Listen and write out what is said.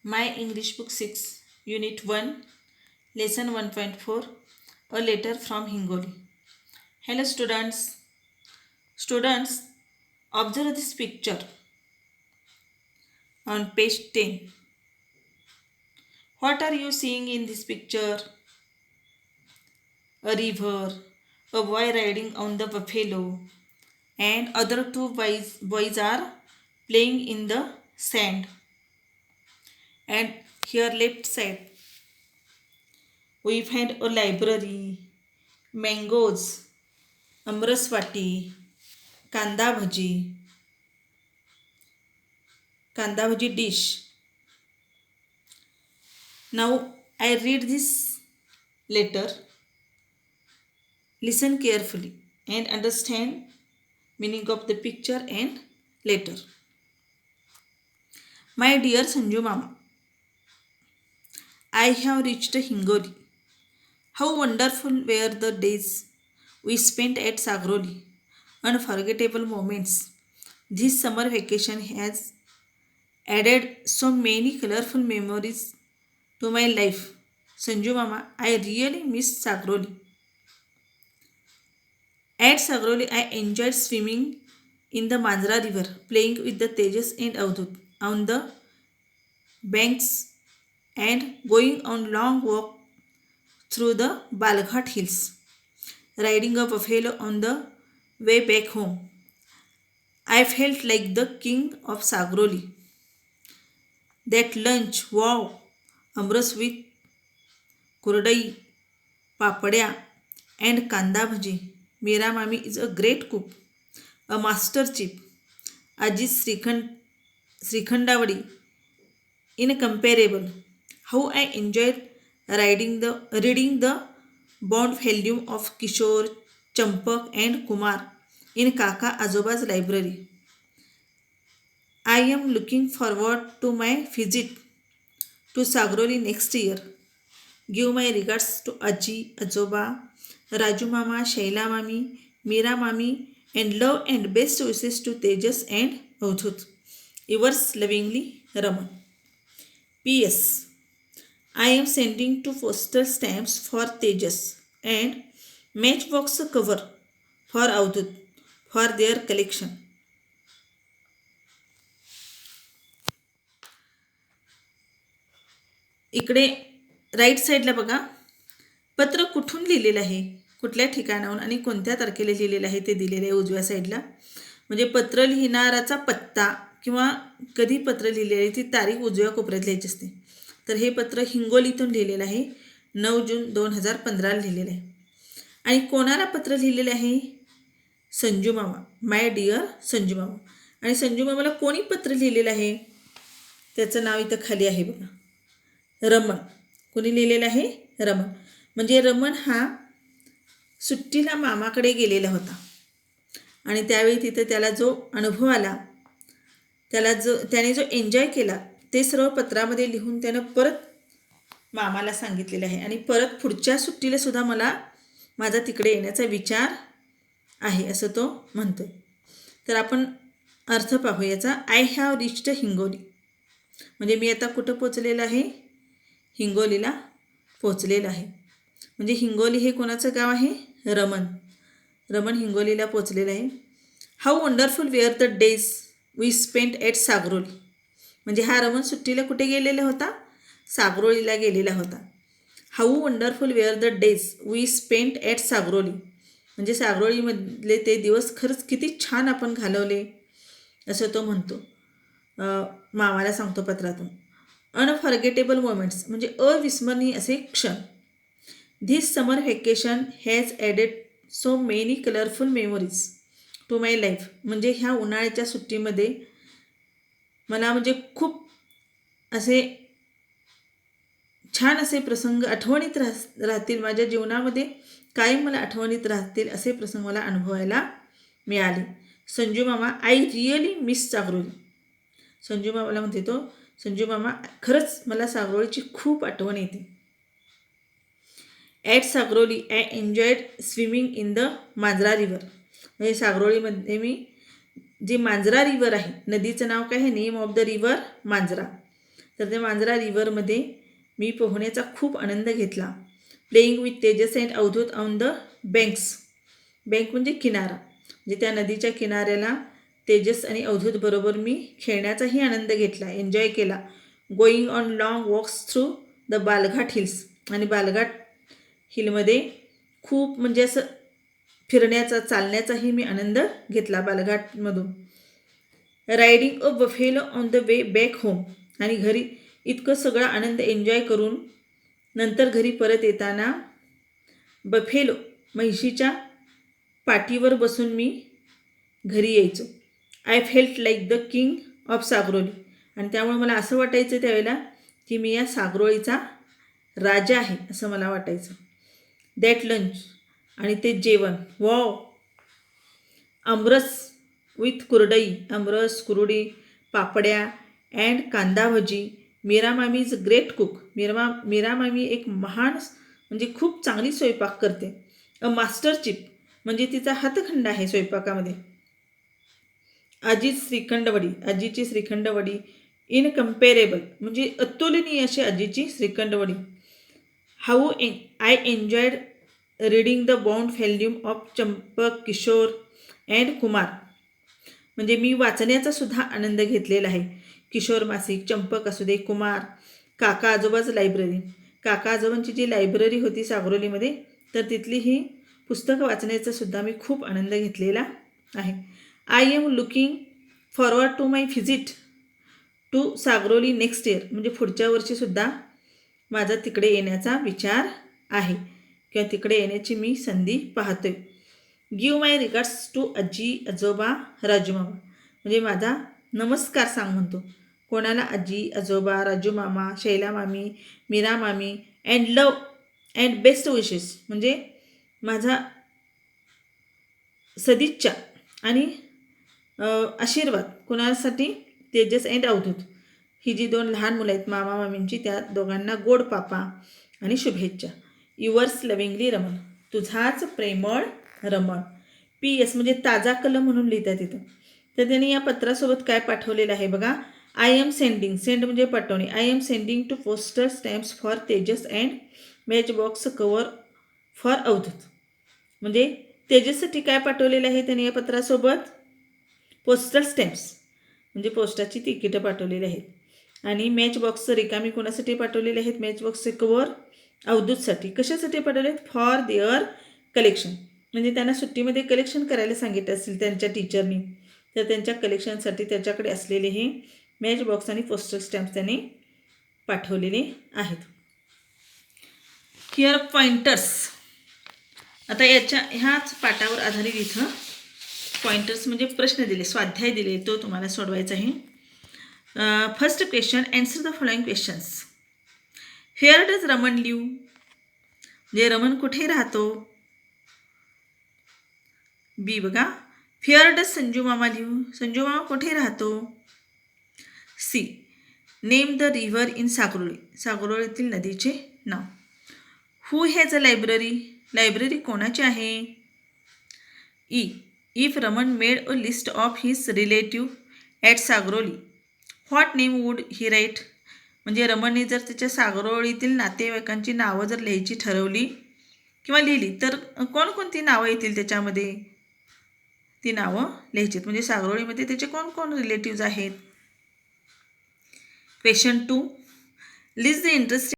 My English Book 6, Unit 1, Lesson 1.4, A Letter from Hingoli. Hello students. Students, observe this picture on page 10. What are you seeing in this picture? A river, a boy riding on the buffalo, and other two boys are playing in the sand. And here left side we find a library, mangoes, amraswati, कांदा भजी dish. Now I read this letter. Listen carefully and understand meaning of the picture and letter. My dear Sanju Mama, I have reached Hingoli. How wonderful were the days we spent at Sagroli. Unforgettable moments. This summer vacation has added so many colorful memories to my life. Sanju Mama, I really miss Sagroli. At Sagroli, I enjoyed swimming in the Manjra river, playing with the Tejas and Avdut on the banks and going on long walk through the Balghat hills, riding a buffalo on the way back home. I felt like the king of Sagroli. That lunch, wow, amras with kuradai, papadya, and kanda bhaji. Meera Mami is a great cook, a master chef. Aji's Srikhandavadi, incomparable. How I enjoyed reading the bound volume of Kishore, Champak, and Kumar in Kaka Azoba's library. I am looking forward to my visit to Sagroli next year. Give my regards to Aji, Ajoba, Raju Mama, Shaila Mami, Meera Mami, and love and best wishes to Tejas and Avdhut. Yours lovingly, Raman. P.S. I am sending two postal stamps for Tejas and matchbox cover for Avdhut for their collection. इकडे right साईडला बघा पत्र कुठून लिहिलेलं आहे, कुठल्या ठिकाणाहून आणि कोणत्या तारखेला लिहिलेलं आहे ते दिलेलं आहे उजव्या साईडला. म्हणजे पत्र लिहिणाराचा पत्ता किंवा कधी पत्र लिहिलेलं आहे ती तारीख उजव्या कोपऱ्यात लिहायची असते. तर हे पत्र हिंगोलीतून लिहिलेलं आहे, 9 जून 2015 लिहिलेलं आहे. आणि कोणाला पत्र लिहिलेलं आहे? संजू मामा, माय डिअर संजू मामा. आणि संजू मामाला कोणी पत्र लिहिलेलं आहे? त्याचं नाव इथं खाली आहे बघा, रमण. कोणी लिहिलेलं आहे? रमण. म्हणजे रमण हा सुट्टीला मामाकडे गेलेला होता आणि त्यावेळी तिथे त्याला जो अनुभव आला, त्याने जो एन्जॉय केला ते सर्व पत्रामध्ये लिहून त्यानं परत मामाला सांगितलेलं आहे. आणि परत पुढच्या सुट्टीला सुद्धा मला माझा तिकडे येण्याचा विचार आहे असं तो म्हणतो. तर आपण अर्थ पाहू याचा. I have reached Hingoli. म्हणजे मी आता कुठं पोचलेलं आहे? हिंगोलीला पोचलेलं आहे. म्हणजे हिंगोली हे कोणाचं गाव आहे? रमण. रमण हिंगोलीला पोचलेलं आहे. How wonderful were the days we spent at Sagroli. म्हणजे हा रमण सुट्टीला कुठे गेलेला होता? सागरोलीला गेलेला होता. How wonderful were the days we spent at Sagroli. म्हणजे सागरोळीमधले ते दिवस खरंच किती छान आपण घालवले असं तो म्हणतो, मामाला सांगतो पत्रातून. अनफॉर्गेटेबल मोमेंट्स म्हणजे अविस्मरणीय असे क्षण. This summer vacation has added so many colourful memories to my life. म्हणजे ह्या उन्हाळ्याच्या सुट्टीमध्ये मला म्हणजे खूप असे छान असे प्रसंग आठवणीत राहतील. माझ्या जीवनामध्ये कायम मला आठवणीत राहतील असे प्रसंग मला अनुभवायला मिळाले. संजू मामा, I really miss Sagroli. Sanju मामाला म्हणते तो, संजू मामा खरंच मला सागरोळीची खूप आठवण येते. At Sagroli I enjoyed swimming in the Manjara river. म्हणजे सागरोळीमध्ये मी जी मांजरा रिवर आहे, नदीचं नाव काय आहे? Name of the river Manjara. तर त्या मांजरा रिव्हरमध्ये मी पोहण्याचा खूप आनंद घेतला. Playing with Tejas and Avadhut on the banks. Bank म्हणजे किनारा, म्हणजे त्या नदीच्या किनाऱ्याला तेजस आणि अवधूत बरोबर मी खेळण्याचाही आनंद घेतला, एन्जॉय केला. Going on long walks through the Balaghat hills. आणि बालघाट हिलमध्ये खूप म्हणजे असं फिरण्याचा, चालण्याचाही मी आनंद घेतला बालघाटमधून. Riding a buffalo on the way back home. आणि घरी इतकं सगळं आनंद एन्जॉय करून नंतर घरी परत येताना बफेलो म्हैशीच्या पाठीवर बसून मी घरी यायचो. I felt like the king of Sagroli. आणि त्यामुळे मला असं वाटायचं त्यावेळेला की मी या सागरोळीचा राजा आहे असं मला वाटायचं. That lunch. आणि ते जेवण, wow. Aamras with kurdai, aamras, kurdi, papdya and kanda bhaji. Mira मामी इज ग्रेट कुक. मीरा मामी एक महान म्हणजे खूप चांगली स्वयंपाक करते. अ मास्टर चिप म्हणजे तिचा हातखंड आहे स्वयंपाकामध्ये. आजीची श्रीखंडवडी इनकम्पेरेबल म्हणजे अतुलनीय अशी आजीची श्रीखंडवडी. How I enjoyed reading the bound volume of Champak, Kishore and Kumar. म्हणजे मी वाचण्याचा सुद्धा आनंद घेतलेला आहे. किशोर मासिक, चंपक असू दे, कुमार, काका आजोबाच लायब्ररी. काका आजोबांची जी लायब्ररी होती सागरोलीमध्ये, तर तिथली ही पुस्तकं वाचण्याचा सुद्धा मी खूप आनंद घेतलेला आहे. I am looking forward to my visit to Sagroli next year. म्हणजे पुढच्या वर्षीसुद्धा माझा तिकडे येण्याचा विचार आहे किंवा तिकडे येण्याची मी संधी पाहतोय. गिव्ह माय रिगार्ड्स टू आजी, आजोबा, राजूमामा. म्हणजे माझा नमस्कार सांग म्हणतो. कोणाला? आजी, आजोबा, राजू मामा, शैला मामी, मीरा मामी. अँड लव अँड बेस्ट विशेस म्हणजे माझा सदिच्छा आणि आशीर्वाद कोणासाठी? तेजस अँड अवधूत. ही जी 2 लहान मुलं आहेत मामा मामींची, त्या दोघांना गोड पापा आणि शुभेच्छा. Yours lovingly Raman. तुझाच प्रेमळ रमण. PS म्हणजे ताजा कलम म्हणून लिहितात तिथं. तर त्यांनी या पत्रासोबत काय पाठवलेलं आहे बघा. I am sending. सेंड म्हणजे पाठवणे. I am sending two postal stamps for Tejas and match box cover for Avadhut. म्हणजे तेजससाठी काय पाठवलेलं आहे त्यांनी या पत्रासोबत? पोस्टल स्टॅम्प्स म्हणजे पोस्टाची तिकीटं पाठवलेली आहेत. आणि मॅच बॉक्सचं रिकामी कोणासाठी पाठवलेले आहेत? मॅच बॉक्सचे कवर अवधूतसाठी. कशासाठी पाठवले आहेत? For their collection. म्हणजे त्यांना सुट्टीमध्ये कलेक्शन करायला सांगितलं असेल त्यांच्या टीचरनी, तर त्यांच्या कलेक्शनसाठी त्याच्याकडे असलेले हे मॅच बॉक्स आणि पोस्टल स्टॅम्प्स त्यांनी पाठवलेले आहेत. Here pointers. आता ह्याच पाठावर आधारित इथं पॉइंटर्स म्हणजे प्रश्न दिले, स्वाध्याय दिले, तो तुम्हाला सोडवायचा आहे. First question, answer the following questions. Where does Raman live. म्हणजे रमण कुठे राहतो? बी बघा. हेअर डज संजू मामा लिव्ह. संजू मामा कुठे राहतो? C. Name the river in Sagaroli. सागरोळीतील नदीचे नाव. Who has a library. Library कोणाची आहे? E. If Raman made a list of his relative at Sagaroli, what name would he write. म्हणजे रमणने जर त्याच्या सागरोळीतील नातेवाईकांची नावं जर लिहायची ठरवली किंवा लिहिली, तर कोणकोणती नावं येतील त्याच्यामध्ये? ती नावं लिहायची. म्हणजे सागरोळीमध्ये त्याचे कोण कोण रिलेटिव्ज आहेत. क्वेश्चन 2. List the interesting